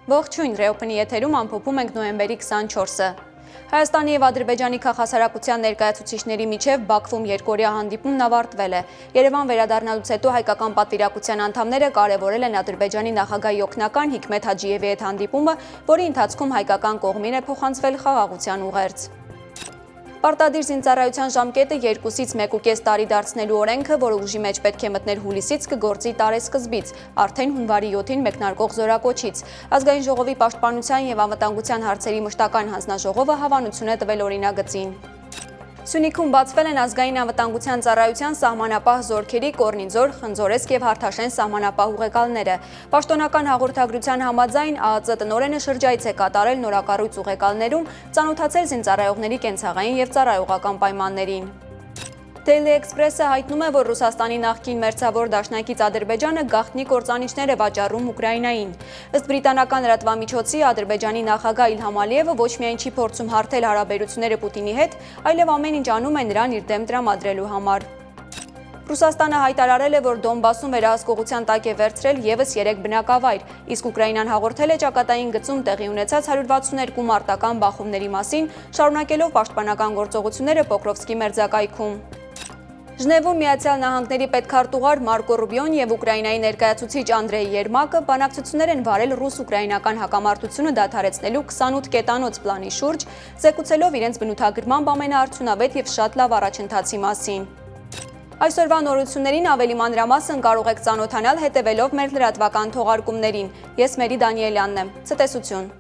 Ողջույն, Ռեոփնի եթերում ամփոփում ենք նոյեմբերի 24-ը։ Հայաստանի և Ադրբեջանի քաղաքասարակության ներկայացուցիչների միջև Բաքվում երկօրյա հանդիպումն ավարտվել է։ Երևան վերադառնալուց հետո հայկական պատվիրակության անդամները կարևորել են Ադրբեջանի նախագահի օգնական Հիկմեթ Հաջիևի հետ հանդիպումը, որի ընթացքում հայկական կողմին է փոխանցվել խաղաղության ուղերձ։ Պարտադիր զինծառայության ժամկետը 2-ից 1.5 տարի դարձնելու օրենքը, որը ուժի մեջ պետք է մտներ հուլիսից, կգործի տարեսկզբից, արդեն հունվարի 7-ին մեկնարկող զորակոչից։ Ազգային ժողովի պաշտպանության և անվտանգության հարցերի մշտական հանձնաժողովը հավանություն է տվել օրինագծին։ Սյունիքում բացվել են ազգային անվտանգության ծառայության սահմանապահ զորքերի Կորնիձոր, Խնձորեսկ և Հարթաշեն սահմանապահ ուղեկալները։ Պաշտոնական հաղորդագրության համաձայն ԱԱԾ տնօրենը շրջայց է կատարել նորակառույց ուղեկալներում, ծանոթացել զինծառայողների կենցաղային և ծառայողական պայմաններին։ Daily Express-ը հայտնում է, որ Ռուսաստանի նախկին մերձավոր դաշնակից Ադրբեջանը գաղտնի կործանիչներ է վաճառում Ուկրաինային։ Ըստ բրիտանական լրատվամիջոցի, Ադրբեջանի նախագահ Իլհամ Ալիևը ոչ միայն չի փորձում հարթել հարաբերությունները Պուտինի հետ, այլև ամեն ինչ անում է նրան իր դեմ տրամադրելու համար։ Ռուսաստանը հայտարարել է, որ Դոնբասում վերահսկողության տակ է վերցրել ևս 3 բնակավայր, իսկ Ուկրաինան հաղորդել է ճակատային գծում տեղի ունեցած 162 մարտական բախումների մասին, շարունակելով պաշտպանական գործողությունները Պոկրովսկի մերձակայքում։ Ժնևում Միացյալ Նահանգների պետքարտուղար Մարկո Ռուբիոն և Ուկրաինայի ներկայացուցիչ Անդրեյ Երմակը բանակցություններ են վարել ռուս-ուկրաինական հակամարտությունը դադարեցնելու 28 կետանոց պլանի շուրջ, զեկուցելով իրենց բնութագրմամբ ամենաարդյունավետ և շատ լավ առաջընթացի մասին։ Այսօրվա նորություններին ավելի մանրամասն կարող եք ծանոթանալ հետևելով մեր լրատվական թողարկումներին։ Ես Մերի Դանիելյանն եմ։ Ցտեսություն։